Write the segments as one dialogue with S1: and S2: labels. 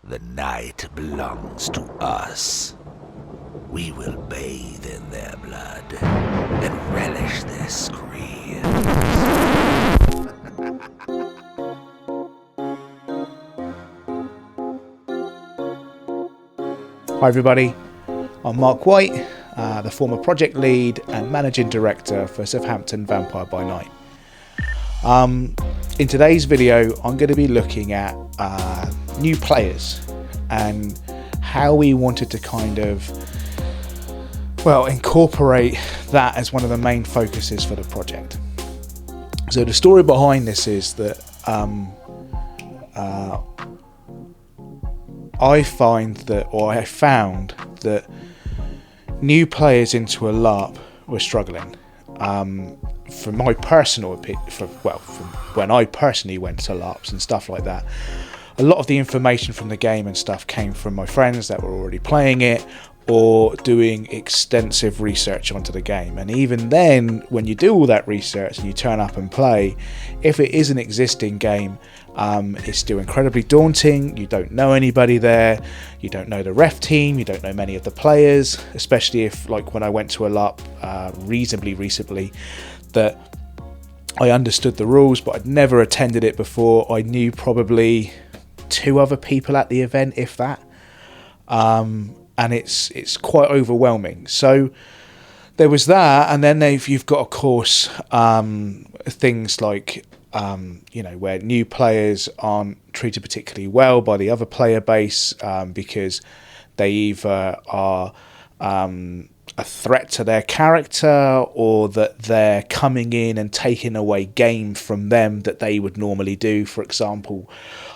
S1: The night belongs to us. We will bathe in their blood and relish their screams.
S2: Hi everybody, I'm Mark White, the former project lead and managing director for Southampton Vampire by Night. In today's video I'm going to be looking at new players and how we wanted to kind of, well, incorporate that as one of the main focuses for the project. So the story behind this is that I found that new players into a LARP were struggling. From my personal opinion, from when I personally went to LARPs and stuff like that, a lot of the information from the game and stuff came from my friends that were already playing it or doing extensive research onto the game. And even then, when you do all that research and you turn up and play, if it is an existing game, it's still incredibly daunting. You don't know anybody there, you don't know the ref team, you don't know many of the players, especially if, like when I went to a LARP reasonably recently, that I understood the rules but I'd never attended it before. I knew probably 2 other people at the event, if that, and it's quite overwhelming. So there was that, and then you've got, of course, things like where new players aren't treated particularly well by the other player base because they either are a threat to their character, or that they're coming in and taking away game from them that they would normally do. For example,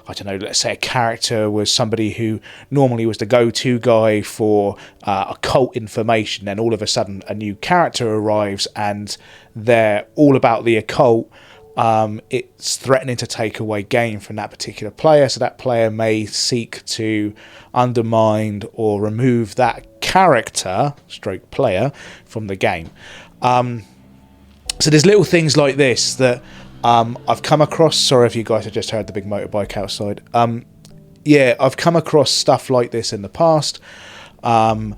S2: I don't know, let's say a character was somebody who normally was the go-to guy for occult information, and all of a sudden a new character arrives and they're all about the occult. It's threatening to take away game from that particular player, so that player may seek to undermine or remove that character stroke player from the game. So there's little things like this that I've come across. Sorry if you guys have just heard the big motorbike outside. I've come across stuff like this in the past. So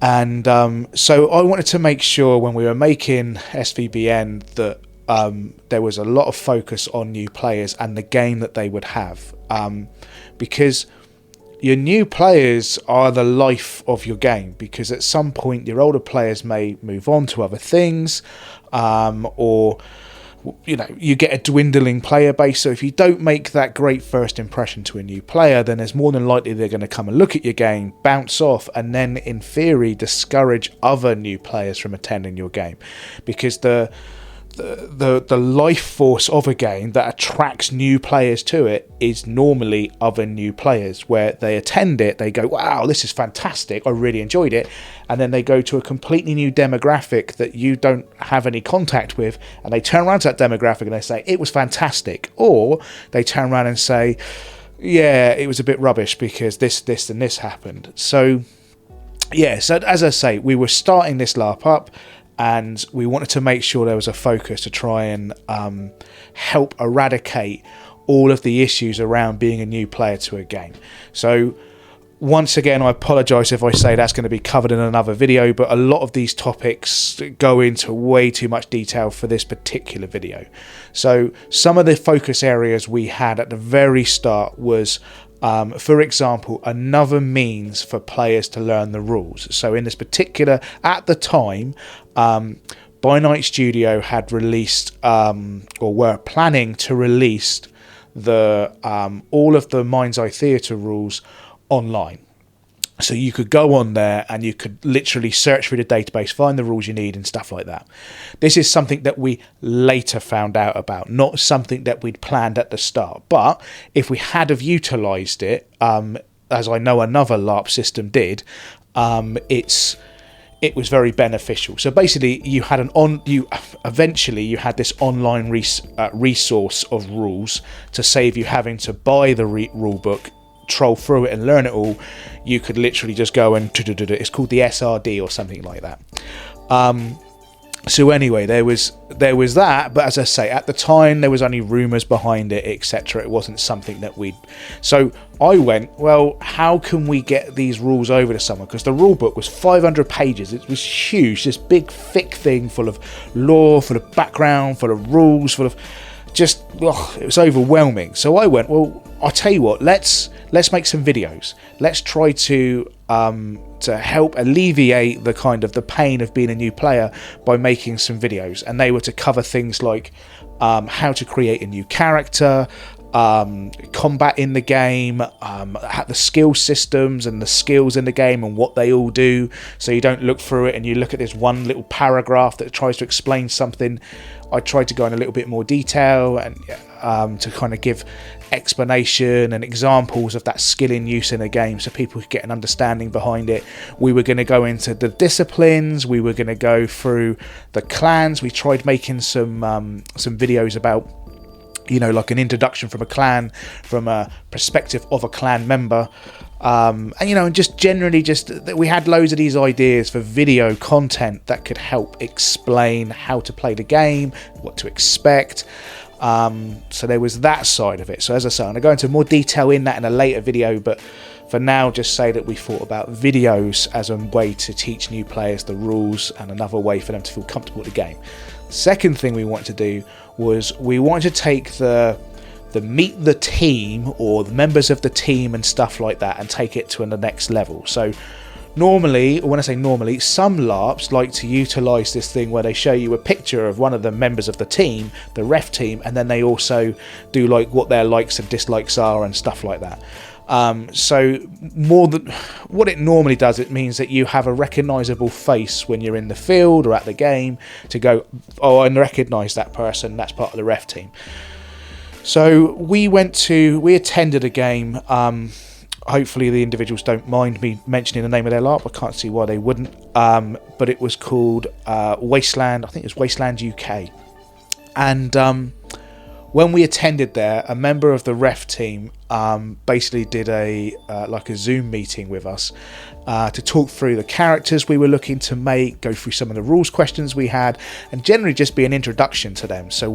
S2: I wanted to make sure when we were making SVBN that there was a lot of focus on new players and the game that they would have, because your new players are the life of your game, because at some point your older players may move on to other things, or you get a dwindling player base. So if you don't make that great first impression to a new player, then there's more than likely they're going to come and look at your game, bounce off, and then in theory discourage other new players from attending your game, because the life force of a game that attracts new players to it is normally other new players, where they attend it, they go, wow, this is fantastic, I really enjoyed it, and then they go to a completely new demographic that you don't have any contact with, and they turn around to that demographic and they say it was fantastic, or they turn around and say, yeah, it was a bit rubbish because this and this happened. So as I say, we were starting this LARP up, and we wanted to make sure there was a focus to try and help eradicate all of the issues around being a new player to a game. So once again, I apologise if I say that's going to be covered in another video, but a lot of these topics go into way too much detail for this particular video. So some of the focus areas we had at the very start was, for example, another means for players to learn the rules. So in this particular, at the time, By Night Studio had released, or were planning to release, the all of the Mind's Eye Theatre rules online. So you could go on there and you could literally search through the database, find the rules you need and stuff like that. This is something that we later found out about, not something that we'd planned at the start. But if we had have utilised it, as I know another LARP system did, it was very beneficial. So basically, you had eventually you had this online resource of rules to save you having to buy the rule book, troll through it and learn it all. You could literally just go and it's called the SRD or something like that. So anyway, there was that, but as I say, at the time there was only rumours behind it, etc. It wasn't something that we'd. So I went, well, how can we get these rules over to someone? Because the rule book was 500 pages. It was huge, this big thick thing full of lore, full of background, full of rules, full of just. It was overwhelming. So I went, well, I'll tell you what, let's make some videos. Let's try to help alleviate the kind of the pain of being a new player by making some videos. And they were to cover things like how to create a new character, combat in the game, the skill systems and the skills in the game and what they all do, so you don't look through it and you look at this one little paragraph that tries to explain something. I tried to go in a little bit more detail and to kind of give explanation and examples of that skill in use in a game so people could get an understanding behind it. We were going to go into the disciplines, we were going to go through the clans. We tried making some videos about, you know, like an introduction from a clan, from a perspective of a clan member, and you know, and just generally just that we had loads of these ideas for video content that could help explain how to play the game, what to expect. So there was that side of it. So as I say, I'm going to go into more detail in that in a later video, but for now, just say that we thought about videos as a way to teach new players the rules and another way for them to feel comfortable with the game. Second thing we wanted to do was we wanted to take the meet the team or the members of the team and stuff like that and take it to the next level. So normally, or when I say normally, some LARPs like to utilise this thing where they show you a picture of one of the members of the team, the ref team, and then they also do like what their likes and dislikes are and stuff like that. So more than what it normally does, it means that you have a recognisable face when you're in the field or at the game to go, oh, I recognise that person, that's part of the ref team. So we attended a game. Hopefully the individuals don't mind me mentioning the name of their LARP. I can't see why they wouldn't. But it was called Wasteland. I think it was Wasteland UK. And when we attended there, a member of the ref team basically did a Zoom meeting with us to talk through the characters we were looking to make, go through some of the rules questions we had, and generally just be an introduction to them. So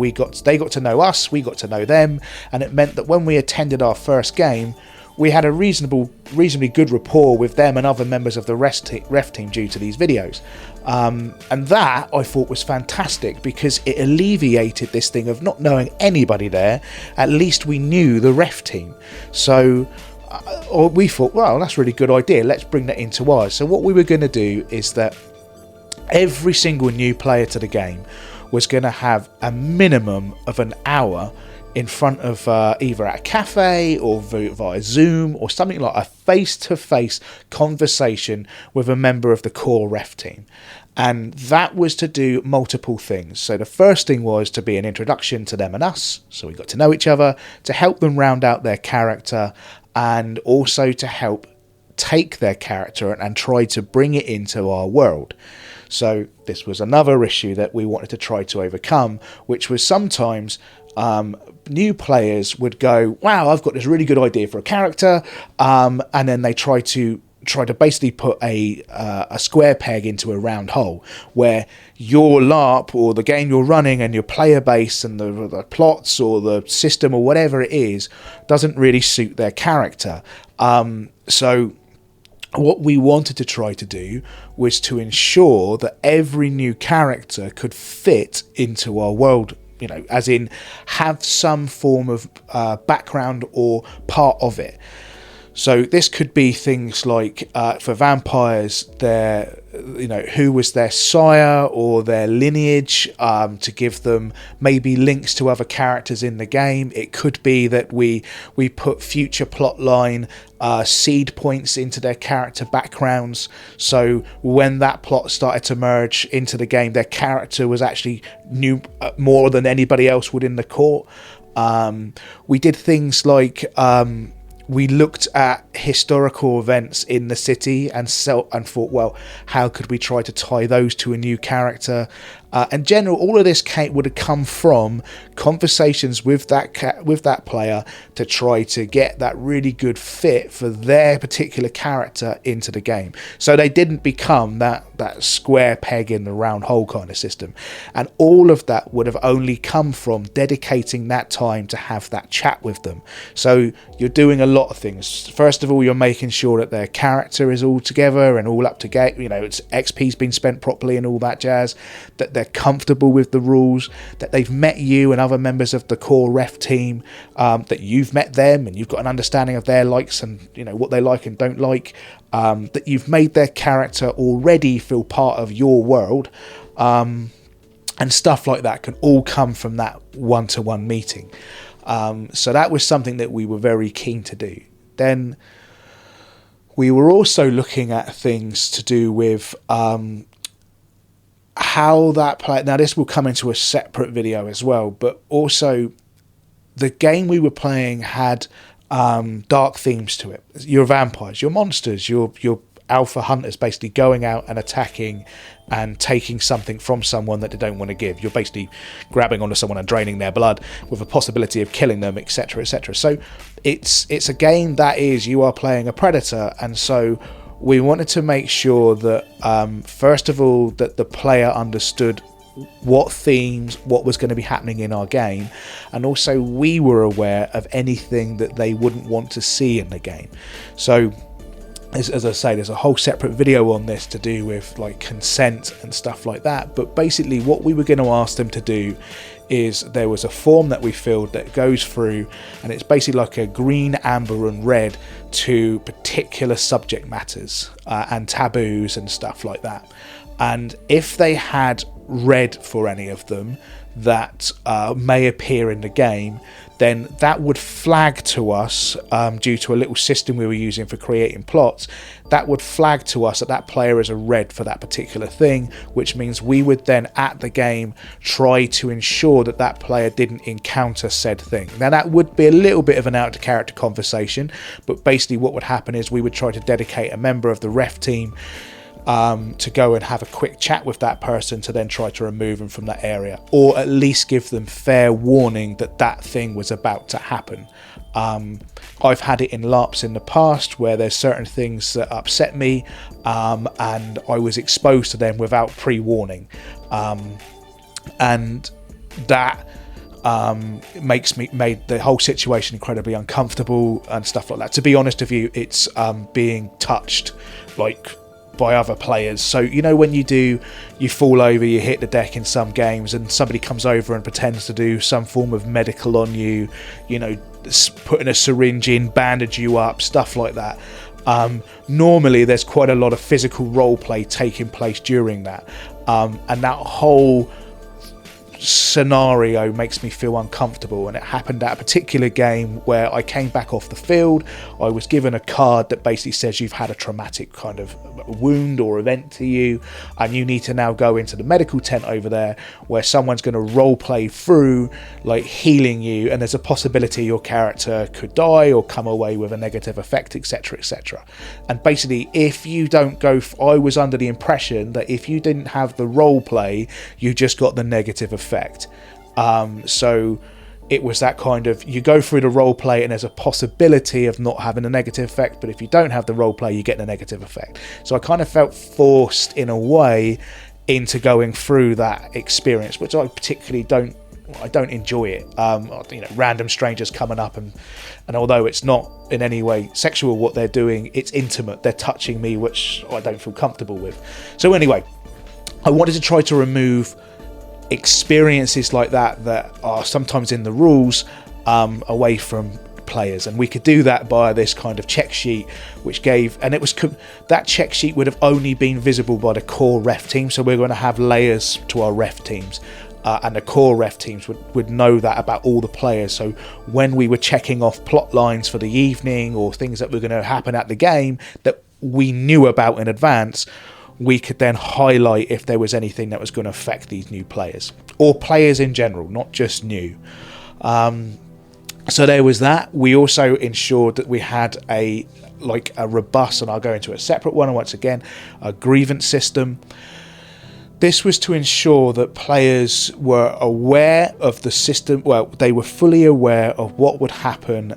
S2: they got to know us, we got to know them, and it meant that when we attended our first game, we had a reasonably good rapport with them and other members of the ref team due to these videos. And that I thought was fantastic because it alleviated this thing of not knowing anybody there. At least we knew the ref team. So we thought, well, that's a really good idea. Let's bring that into ours. So what we were going to do is that every single new player to the game was going to have a minimum of an hour in front of either at a cafe or via Zoom or something like a face-to-face conversation with a member of the core ref team. And that was to do multiple things. So the first thing was to be an introduction to them and us, so we got to know each other, to help them round out their character, and also to help take their character and try to bring it into our world. So this was another issue that we wanted to try to overcome, which was sometimes new players would go, wow, I've got this really good idea for a character, and then they try to basically put a square peg into a round hole, where your LARP or the game you're running and your player base and the plots or the system or whatever it is doesn't really suit their character. So what we wanted to try to do was to ensure that every new character could fit into our world, you know, as in have some form of background or part of it. So this could be things like for vampires, who was their sire or their lineage, to give them maybe links to other characters in the game. It could be that we put future plotline seed points into their character backgrounds, so when that plot started to merge into the game, their character was actually knew more than anybody else would in the court. We did things like we looked at historical events in the city and thought, well, how could we try to tie those to a new character? In general, all of this would have come from conversations with that player to try to get that really good fit for their particular character into the game. So they didn't become that square peg in the round hole kind of system. And all of that would have only come from dedicating that time to have that chat with them. So you're doing a lot of things. First of all, you're making sure that their character is all together and all up to date. It's XP's been spent properly and all that jazz. That they're comfortable with the rules, that they've met you and other members of the core ref team, that you've met them and you've got an understanding of their likes and what they like and don't like, that you've made their character already feel part of your world, and stuff like that can all come from that one-to-one meeting. So that was something that we were very keen to do. Then we were also looking at things to do with how that play. Now this will come into a separate video as well, but also the game we were playing had dark themes to it. Your vampires, your monsters, your alpha hunters, basically going out and attacking and taking something from someone that they don't want to give. You're basically grabbing onto someone and draining their blood with a possibility of killing them, etc., etc. So it's a game that is, you are playing a predator, and so we wanted to make sure that, first of all, that the player understood what themes, what was going to be happening in our game, and also we were aware of anything that they wouldn't want to see in the game. So, as I say, there's a whole separate video on this to do with like consent and stuff like that. But basically, what we were going to ask them to do is there was a form that we filled that goes through, and it's basically like a green, amber and red to particular subject matters and taboos and stuff like that. And if they had red for any of them that may appear in the game, then that would flag to us, due to a little system we were using for creating plots, that would flag to us that that player is a red for that particular thing, which means we would then at the game try to ensure that that player didn't encounter said thing. Now that would be a little bit of an out of character conversation, but basically what would happen is we would try to dedicate a member of the ref team to go and have a quick chat with that person to then try to remove them from that area, or at least give them fair warning that that thing was about to happen. I've had it in LARPs in the past where there's certain things that upset me, and I was exposed to them without pre-warning, and that made the whole situation incredibly uncomfortable and stuff like that. To be honest with you, it's being touched like by other players. So when you fall over, you hit the deck in some games, and somebody comes over and pretends to do some form of medical on you, putting a syringe in, bandage you up, stuff like that. Normally there's quite a lot of physical role play taking place during that, and that whole scenario makes me feel uncomfortable. And it happened at a particular game where I came back off the field. I was given a card that basically says you've had a traumatic kind of wound or event to you, and you need to now go into the medical tent over there where someone's going to role play through like healing you, and there's a possibility your character could die or come away with a negative effect, etc., etc. And basically, if you don't go, I was under the impression that if you didn't have the role play, you just got the negative effect. So it was that kind of, you go through the role play and there's a possibility of not having a negative effect, but if you don't have the role play, you get the negative effect. So I kind of felt forced in a way into going through that experience, which I particularly don't enjoy it. Random strangers coming up and although it's not in any way sexual what they're doing, it's intimate, they're touching me, which I don't feel comfortable with. So anyway, I wanted to try to remove experiences like that are sometimes in the rules away from players, and we could do that by this kind of check sheet which gave, and it was that check sheet would have only been visible by the core ref team. So we're going to have layers to our ref teams, and the core ref teams would know that about all the players. So when we were checking off plot lines for the evening or things that were going to happen at the game that we knew about in advance, we could then highlight if there was anything that was going to affect these new players, or players in general, not just new. And So there was that. We also ensured that we had a robust, and I'll go into a separate one, and once again, a grievance system. This was to ensure that players were aware of the system. Well, they were fully aware of what would happen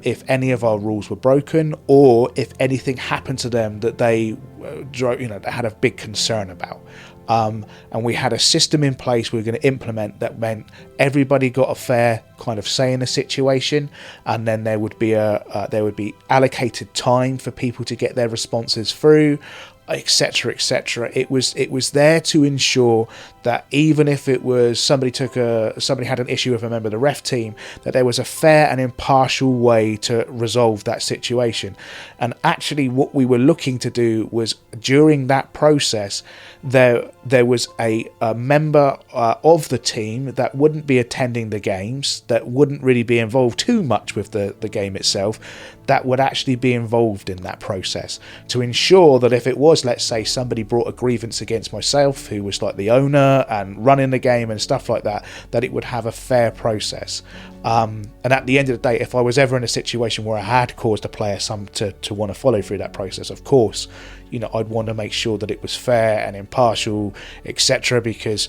S2: if any of our rules were broken, or if anything happened to them that they had a big concern about. And we had a system in place we were going to implement that meant everybody got a fair kind of say in the situation, and then there would be allocated time for people to get their responses through, etc., etc. It was there to ensure that even if it was somebody had an issue with a member of the ref team, that there was a fair and impartial way to resolve that situation. And actually what we were looking to do was, during that process, there was a member of the team that wouldn't be attending the games, that wouldn't really be involved too much with the game itself, that would actually be involved in that process, to ensure that if it was, let's say, somebody brought a grievance against myself, who was like the owner and running the game and stuff like that, that it would have a fair process. And at the end of the day, if I was ever in a situation where I had caused a player to want to follow through that process, of course, I'd want to make sure that it was fair and impartial, etc. Because,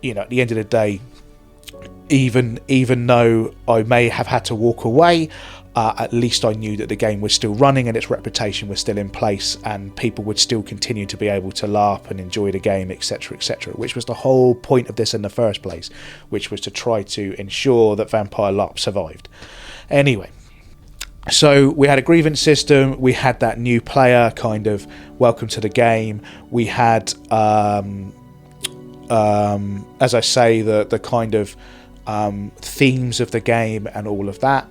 S2: at the end of the day, even though I may have had to walk away, at least I knew that the game was still running and its reputation was still in place, and people would still continue to be able to LARP and enjoy the game, etc., etc., which was the whole point of this in the first place, which was to try to ensure that Vampire LARP survived. Anyway, so we had a grievance system, we had that new player kind of welcome to the game, we had, as I say, the kind of themes of the game and all of that.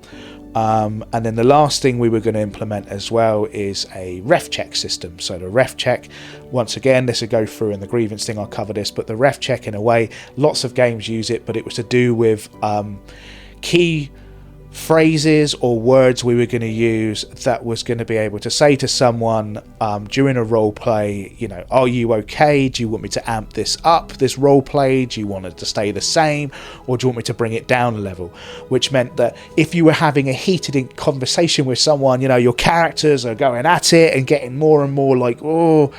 S2: And then the last thing we were going to implement as well is a ref check system. So the ref check, once again, this will go through in the grievance thing, I'll cover this, but the ref check, in a way, lots of games use it, but it was to do with key phrases or words we were going to use that was going to be able to say to someone during a role play, are you okay? Do you want me to amp this up, this role play? Do you want it to stay the same, or do you want me to bring it down a level? Which meant that if you were having a heated conversation with someone, your characters are going at it and getting more and more like, oh,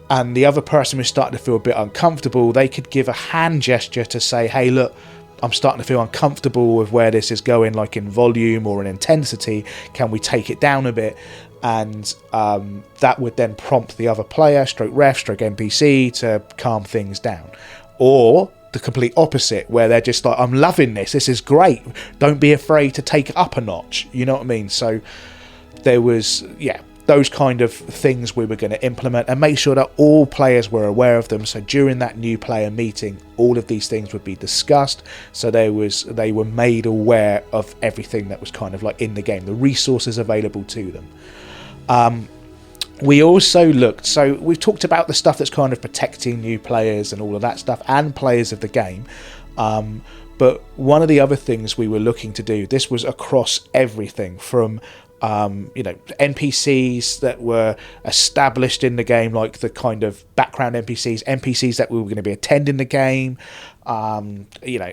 S2: and the other person was starting to feel a bit uncomfortable, they could give a hand gesture to say, hey, look, I'm starting to feel uncomfortable with where this is going, like in volume or in intensity. Can we take it down a bit? And that would then prompt the other player, stroke ref, stroke NPC, to calm things down. Or the complete opposite, where they're just like, I'm loving this. This is great. Don't be afraid to take it up a notch. You know what I mean? So there was, those kind of things we were going to implement and make sure that all players were aware of them. So during that new player meeting, all of these things would be discussed, so they were made aware of everything that was kind of like in the game, the resources available to them. We also looked, so we've talked about the stuff that's kind of protecting new players and all of that stuff, and players of the game, but one of the other things we were looking to do, this was across everything from NPCs that were established in the game, like the kind of background NPCs that we were going to be attending the game,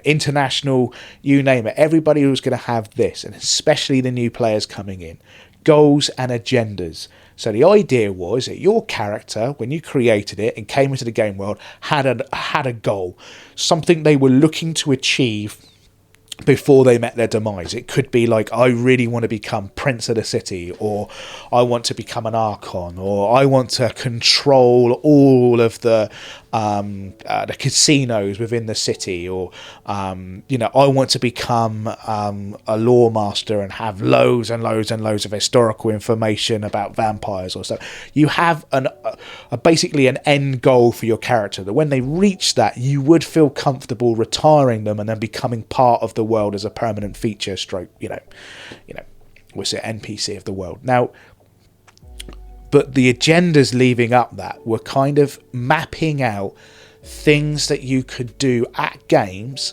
S2: international, you name it. Everybody was going to have this, and especially the new players coming in, goals and agendas. So the idea was that your character, when you created it and came into the game world, had a goal, something they were looking to achieve before they met their demise. It could be like, I really want to become Prince of the City, or I want to become an Archon, or I want to control all of the casinos within the city, or I want to become a lore master and have loads and loads and loads of historical information about vampires or stuff. You have basically an end goal for your character, that when they reach that, you would feel comfortable retiring them and then becoming part of the world as a permanent feature stroke, was it NPC of the world. Now, but the agendas leading up that were kind of mapping out things that you could do at games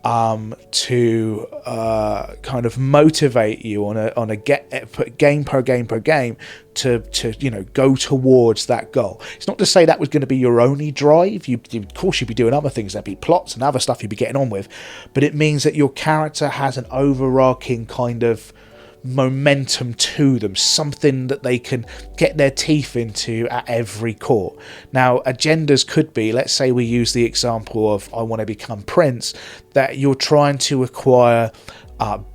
S2: to kind of motivate you on a game per game to go towards that goal. It's not to say that was going to be your only drive. Of course you'd be doing other things. There'd be plots and other stuff you'd be getting on with, but it means that your character has an overarching kind of momentum to them, something that they can get their teeth into at every court. Now, agendas could be, let's say we use the example of I want to become Prince, that you're trying to acquire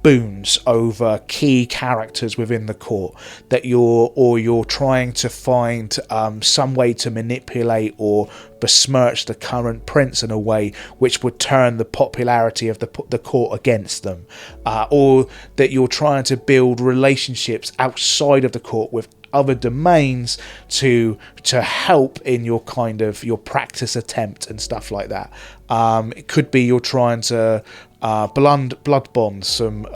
S2: boons over key characters within the court, that you're trying to find some way to manipulate or besmirch the current prince in a way which would turn the popularity of the court against them, or that you're trying to build relationships outside of the court with other domains to help in your kind of your practice attempt and stuff like that. It could be you're trying to blood bond some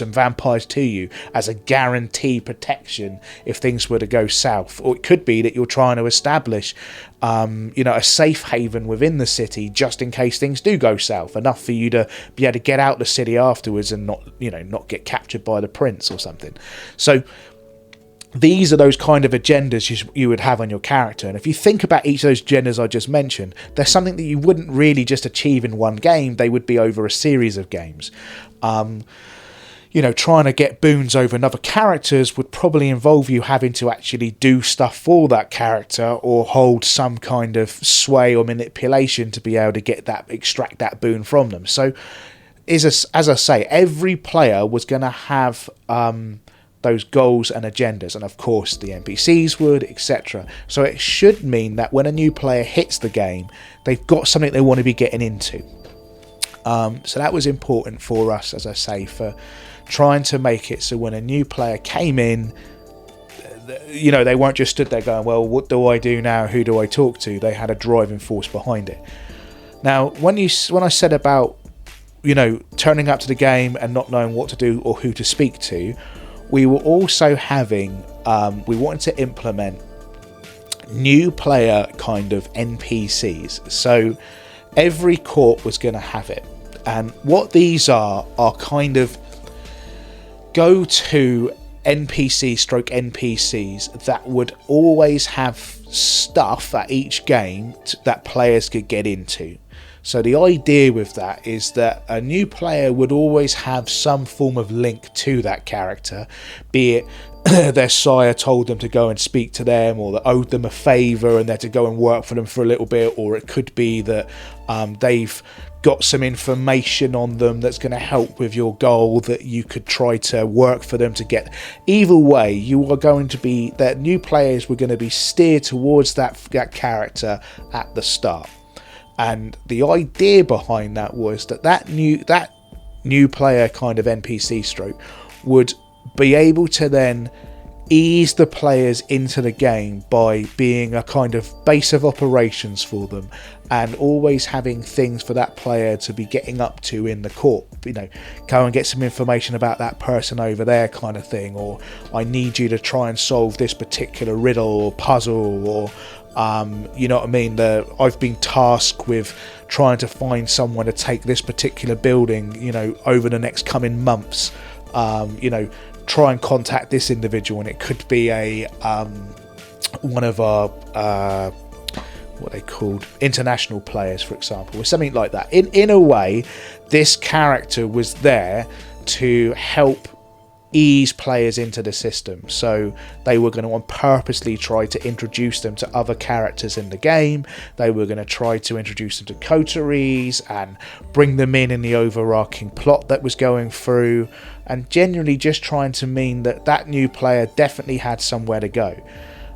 S2: vampires to you as a guarantee protection if things were to go south, or it could be that you're trying to establish a safe haven within the city just in case things do go south, enough for you to be able to get out the city afterwards and not get captured by the prince or something. So these are those kind of agendas you would have on your character. And if you think about each of those agendas I just mentioned, they're something that you wouldn't really just achieve in one game. They would be over a series of games. Trying to get boons over another characters would probably involve you having to actually do stuff for that character or hold some kind of sway or manipulation to be able to extract that boon from them. So, as I say, every player was going to have those goals and agendas, and of course the NPCs would, etc. So it should mean that when a new player hits the game, they've got something they want to be getting into. So that was important for us, as I say, for trying to make it so when a new player came in, they weren't just stood there going, well, what do I do now? Who do I talk to? They had a driving force behind it. Now, when I said about, turning up to the game and not knowing what to do or who to speak to, we were also having, we wanted to implement new player kind of NPCs. So every court was going to have it. And what these are kind of go-to NPCs that would always have stuff at each game that players could get into. So the idea with that is that a new player would always have some form of link to that character, be it their sire told them to go and speak to them, or that owed them a favour and they're to go and work for them for a little bit, or it could be that they've got some information on them that's going to help with your goal that you could try to work for them to get. Either way, you are going to be, that new players were going to be steered towards that character at the start. And the idea behind that was that new player kind of NPC stroke would be able to then ease the players into the game by being a kind of base of operations for them, and always having things for that player to be getting up to in the court. Go and get some information about that person over there kind of thing, or I need you to try and solve this particular riddle or puzzle, or I've been tasked with trying to find someone to take this particular building, over the next coming months. Try and contact this individual, and it could be one of our what they called international players, for example, or something like that. In a way, this character was there to help ease players into the system. So they were going to purposely try to introduce them to other characters in the game. They were going to try to introduce them to coteries and bring them in the overarching plot that was going through, and generally just trying to mean that new player definitely had somewhere to go.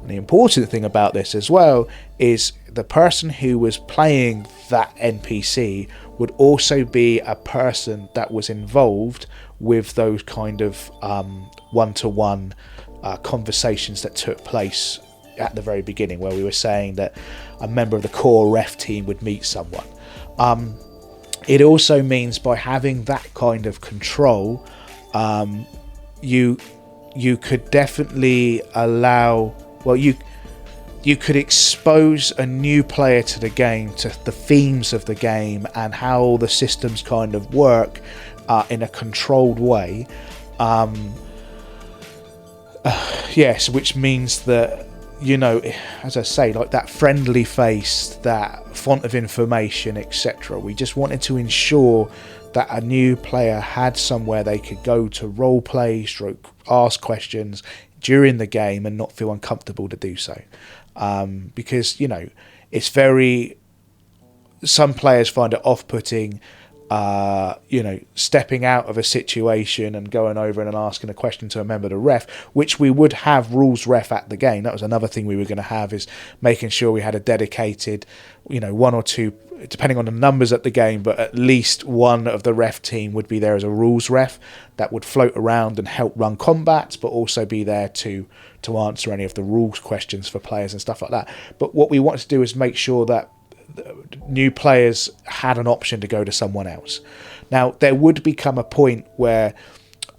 S2: And the important thing about this as well is the person who was playing that NPC would also be a person that was involved with those kind of one-to-one conversations that took place at the very beginning, where we were saying that a member of the core ref team would meet someone. It also means by having that kind of control, you could definitely allow, you could expose a new player to the game, to the themes of the game and how all the systems kind of work in a controlled way. Yes, which means that, you know, as I say, like that friendly face, that font of information, etc. We just wanted to ensure that a new player had somewhere they could go to role play, stroke, ask questions during the game and not feel uncomfortable to do so. Because, you know, it's very... Some players find it off-putting, you know, stepping out of a situation and going over and asking a question to a member of the ref, which we would have rules ref at the game. That was another thing we were going to have, is making sure we had a dedicated, you know, one or two, depending on the numbers at the game, but at least one of the ref team would be there as a rules ref that would float around and help run combats, but also be there to answer any of the rules questions for players and stuff like that. But what we wanted to do is make sure that new players had an option to go to someone else. Now, there would become a point where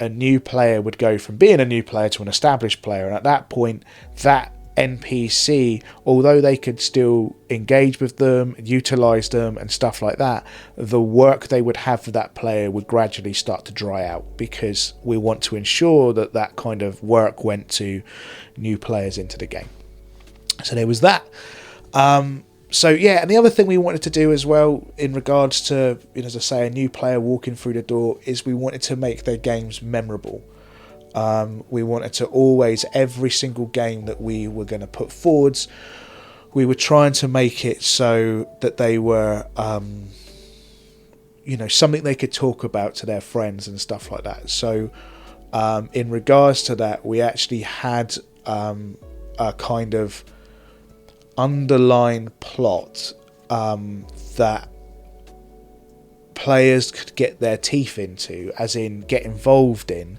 S2: a new player would go from being a new player to an established player, and at that point, that NPC, although they could still engage with them, utilize them and stuff like that, the work they would have for that player would gradually start to dry out, because we want to ensure that that kind of work went to new players into the game. So there was that. So yeah, and the other thing we wanted to do as well in regards to, you know, as I say, a new player walking through the door, is we wanted to make their games memorable. We wanted to always, every single game that we were going to put forwards, we were trying to make it so that they were, you know, something they could talk about to their friends and stuff like that. So in regards to that, we actually had a kind of underlying plot that players could get their teeth into, as in get involved in,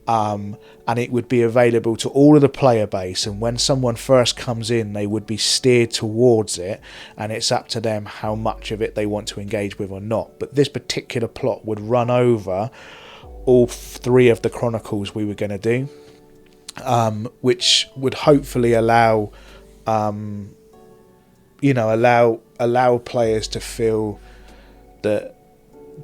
S2: and it would be available to all of the player base, and when someone first comes in they would be steered towards it, and it's up to them how much of it they want to engage with or not. But this particular plot would run over all three of the chronicles we were going to do, which would hopefully allow you know, allow players to feel that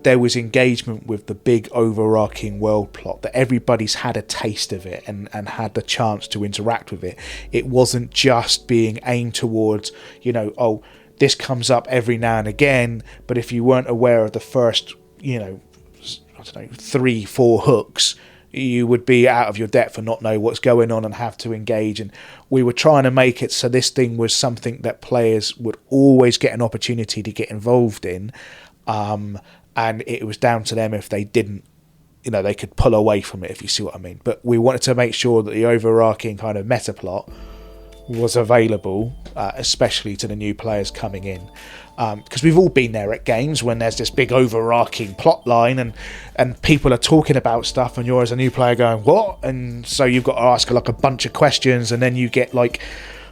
S2: there was engagement with the big overarching world plot, that everybody's had a taste of it and had the chance to interact with it. It wasn't just being aimed towards, you know, oh, this comes up every now and again, but if you weren't aware of the first, you know, I don't know, 3-4 hooks, you would be out of your depth and not know what's going on and have to engage. And we were trying to make it so this thing was something that players would always get an opportunity to get involved in, and it was down to them if they didn't, you know, they could pull away from it, if you see what I mean. But we wanted to make sure that the overarching kind of meta plot was available, especially to the new players coming in, because we've all been there at games when there's this big overarching plot line and people are talking about stuff and you're, as a new player, going, what? And so you've got to ask like a bunch of questions, and then you get like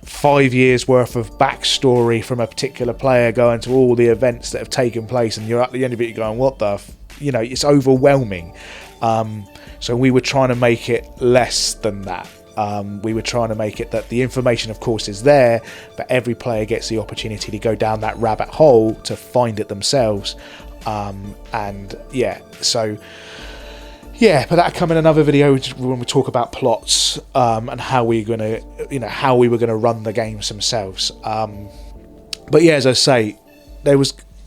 S2: 5 years worth of backstory from a particular player going to all the events that have taken place, and you're at the end of it, you're going, what the you know, it's overwhelming. So we were trying to make it less than that. We were trying to make it that the information, of course, is there, but every player gets the opportunity to go down that rabbit hole to find it themselves. And yeah, so yeah, but that'll come in another video when we talk about plots, and how we're gonna, you know, how we were gonna run the games themselves. But yeah, as I say,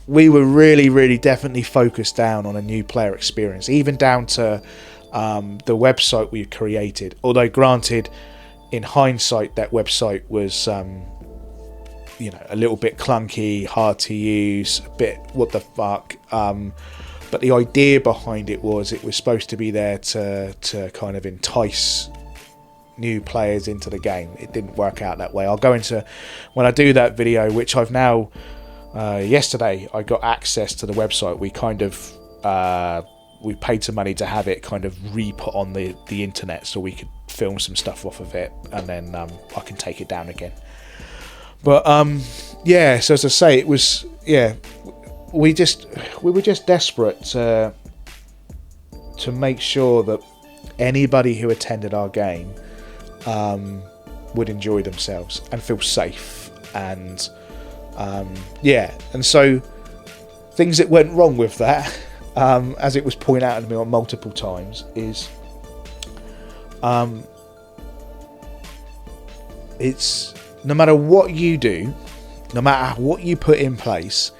S2: we were really definitely focused down on a new player experience, even down to the website we created. Although granted, in hindsight, that website was you know, a little bit clunky, hard to use, a bit what the fuck, but the idea behind it was supposed to be there to kind of entice new players into the game. It didn't work out that way. I'll go into, when I do that video, which I've now yesterday I got access to the website. We kind of we paid some money to have it kind of re-put on the internet so we could film some stuff off of it, and then I can take it down again. But yeah, so as I say, it was, yeah, we were just desperate to make sure that anybody who attended our game would enjoy themselves and feel safe. And and so things that went wrong with that, as it was pointed out to me on multiple times, is it's no matter what you do, no matter what you put in place,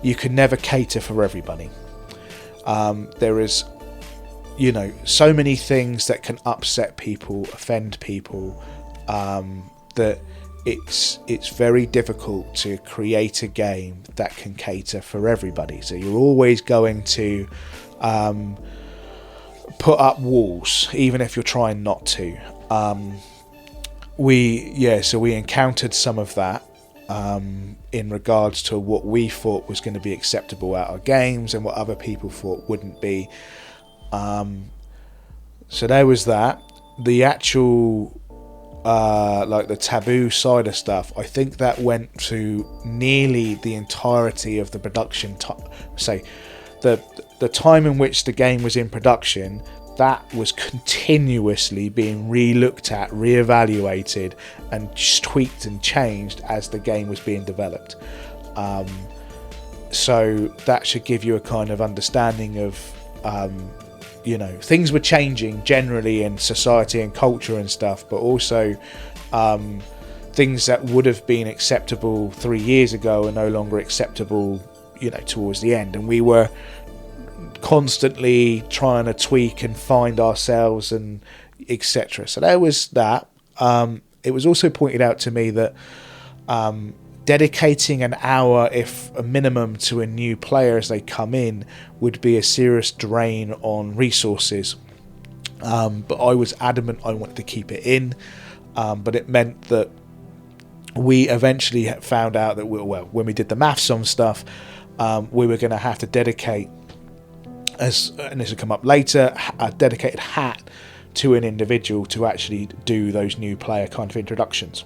S2: you can never cater for everybody. There is, so many things that can upset people, offend people, that it's very difficult to create a game that can cater for everybody. So you're always going to put up walls, even if you're trying not to. So we encountered some of that in regards to what we thought was going to be acceptable at our games and what other people thought wouldn't be. So there was that. The actual the taboo side of stuff, I think that went to nearly the entirety of the production the time in which the game was in production. That was continuously being re-looked at, re-evaluated, and tweaked and changed as the game was being developed. So that should give you a kind of understanding of, things were changing generally in society and culture and stuff, but also things that would have been acceptable 3 years ago are no longer acceptable, towards the end. And we were constantly trying to tweak and find ourselves and etc. So there was that. It was also pointed out to me that dedicating an hour, if a minimum, to a new player as they come in would be a serious drain on resources. But I was adamant I wanted to keep it in. But it meant that we eventually found out that when we did the maths on stuff, we were going to have to dedicate, and this will come up later, a dedicated hat to an individual to actually do those new player kind of introductions.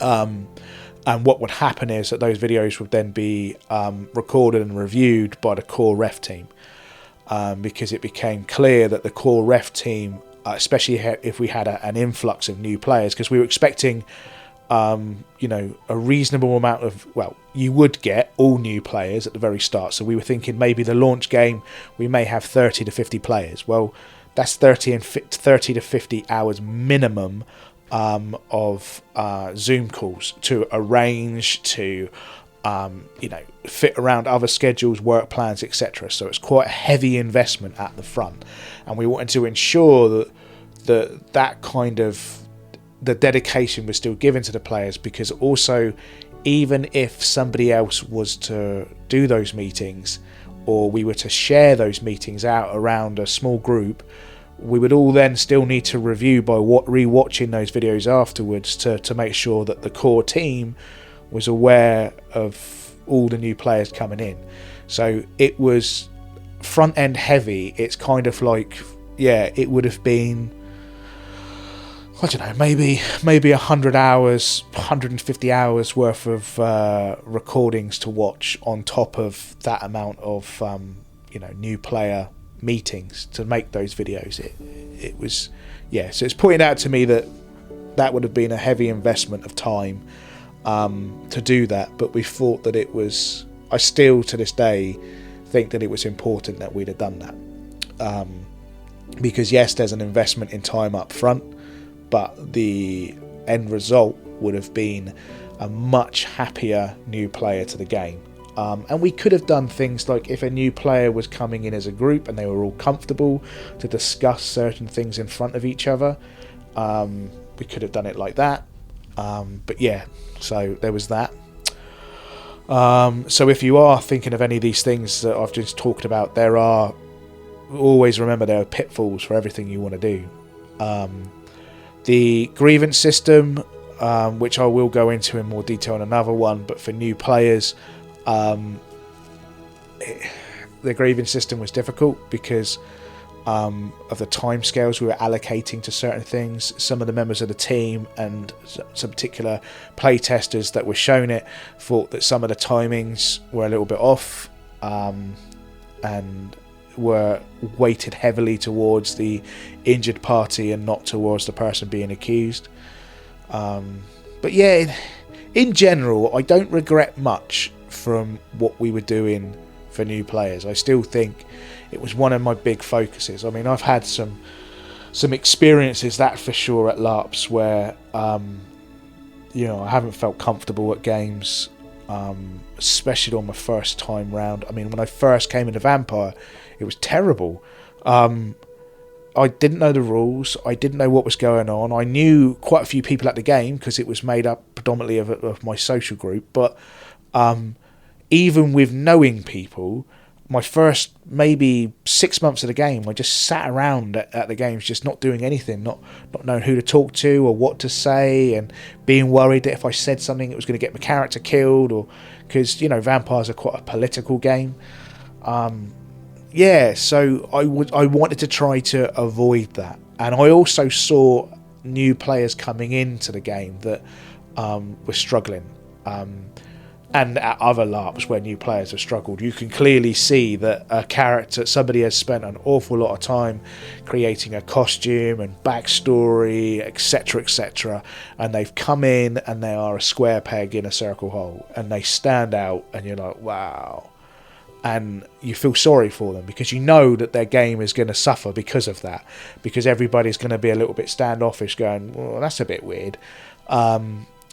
S2: And what would happen is that those videos would then be recorded and reviewed by the core ref team, because it became clear that the core ref team, especially if we had an influx of new players, because we were expecting a reasonable amount of, you would get all new players at the very start. So we were thinking maybe the launch game we may have 30 to 50 players. Well, that's 30 to 50 hours minimum of Zoom calls to arrange, to fit around other schedules, work plans, etc. So it's quite a heavy investment at the front, and we wanted to ensure that kind of the dedication was still given to the players, because also, even if somebody else was to do those meetings, or we were to share those meetings out around a small group, we would all then still need to review by re-watching those videos afterwards to make sure that the core team was aware of all the new players coming in. So it was front end heavy. It's kind of like, it would have been, I don't know, maybe 100 hours, 150 hours worth of recordings to watch on top of that amount of new player meetings to make those videos. It was, so it's pointed out to me that would have been a heavy investment of time to do that, but we thought that it was, I still to this day think that it was important that we'd have done that, because yes, there's an investment in time up front, but the end result would have been a much happier new player to the game. And we could have done things like, if a new player was coming in as a group and they were all comfortable to discuss certain things in front of each other, we could have done it like that. So there was that. So if you are thinking of any of these things that I've just talked about, always remember there are pitfalls for everything you want to do. The grievance system, which I will go into in more detail in another one, but for new players, the grievance system was difficult because of the timescales we were allocating to certain things. Some of the members of the team and some particular play testers that were shown it thought that some of the timings were a little bit off, and were weighted heavily towards the injured party and not towards the person being accused. But yeah, in general, I don't regret much from what we were doing for new players. I still think it was one of my big focuses. I mean, I've had some experiences, that for sure, at LARPs where you know, I haven't felt comfortable at games, especially on my first time round. I mean, when I first came into Vampire, it was terrible. I didn't know the rules. I didn't know what was going on. I knew quite a few people at the game because it was made up predominantly of my social group. But even with knowing people, my first maybe 6 months of the game, I just sat around at the games, just not doing anything, not knowing who to talk to or what to say, and being worried that if I said something, it was going to get my character killed, or because, you know, vampires are quite a political game. Yeah, so I wanted to try to avoid that, and I also saw new players coming into the game that were struggling. And at other LARPs where new players have struggled, you can clearly see that somebody has spent an awful lot of time creating a costume and backstory, etc., and they've come in and they are a square peg in a circle hole, and they stand out, and you're like, wow. And you feel sorry for them because you know that their game is going to suffer because of that, because everybody's going to be a little bit standoffish, going, well, that's a bit weird.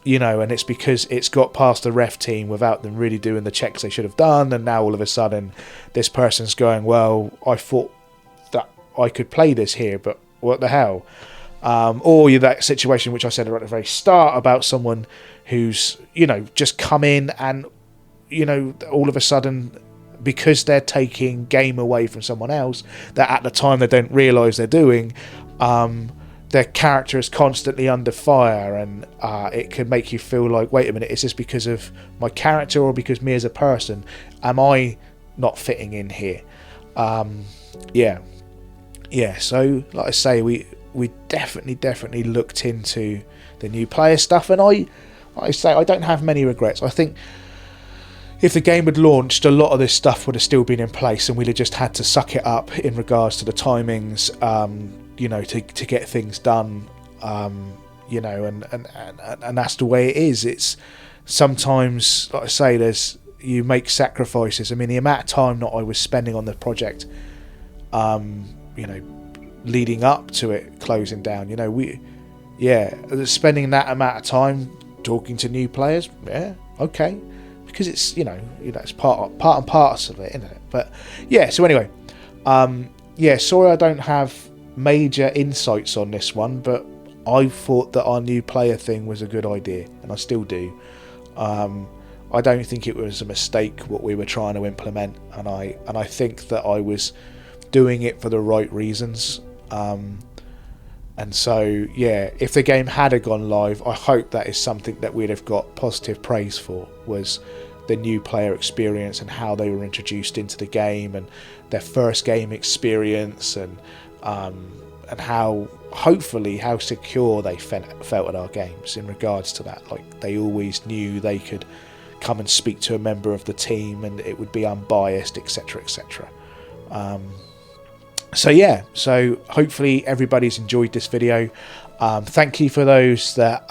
S2: You know, and it's because it's got past the ref team without them really doing the checks they should have done, and now all of a sudden this person's going, well, I thought that I could play this here, but what the hell? Or you're that situation which I said right at the very start about someone who's, you know, just come in and, you know, all of a sudden, because they're taking game away from someone else that at the time they don't realise they're doing, their character is constantly under fire, and it can make you feel like, wait a minute, is this because of my character or because me as a person? Am I not fitting in here? Yeah. So like I say, we definitely looked into the new player stuff, and I don't have many regrets. I think if the game had launched, a lot of this stuff would have still been in place, and we'd have just had to suck it up in regards to the timings, you know, to get things done, you know, and that's the way it is. It's sometimes, like I say, you make sacrifices. I mean, the amount of time that I was spending on the project, you know, leading up to it closing down, you know, spending that amount of time talking to new players, yeah, okay, because it's, you know, it's part and parcel of it, isn't it? But yeah, so anyway, sorry I don't have major insights on this one, but I thought that our new player thing was a good idea, and I still do. I don't think it was a mistake what we were trying to implement, and I think that I was doing it for the right reasons. And so yeah, if the game had gone live, I hope that is something that we'd have got positive praise for, was the new player experience and how they were introduced into the game and their first game experience, and how, hopefully, how secure they felt at our games in regards to that. Like, they always knew they could come and speak to a member of the team and it would be unbiased, etc. So yeah, so hopefully everybody's enjoyed this video. Thank you for those that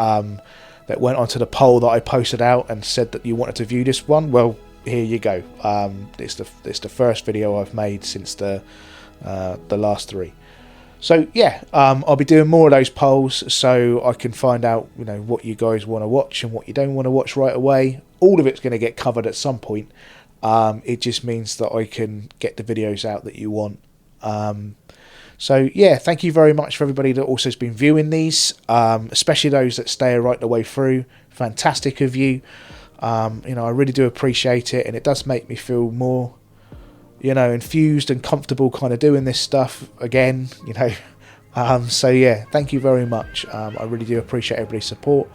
S2: went onto the poll that I posted out and said that you wanted to view this one. Well, here you go. It's the first video I've made since the last three. So yeah, I'll be doing more of those polls so I can find out, you know, what you guys want to watch and what you don't want to watch right away. All of it's going to get covered at some point. It just means that I can get the videos out that you want. So yeah, thank you very much for everybody that also has been viewing these, especially those that stay right the way through. Fantastic of you. You know, I really do appreciate it, and it does make me feel more, you know, infused and comfortable kind of doing this stuff again, you know. So yeah, thank you very much. I really do appreciate everybody's support,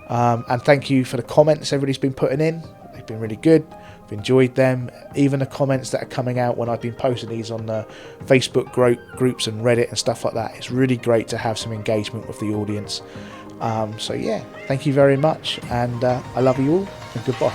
S2: and thank you for the comments everybody's been putting in. They've been really good. I've enjoyed them. Even the comments that are coming out when I've been posting these on the Facebook groups and Reddit and stuff like that. It's really great to have some engagement with the audience. So yeah, thank you very much, and I love you all, and goodbye.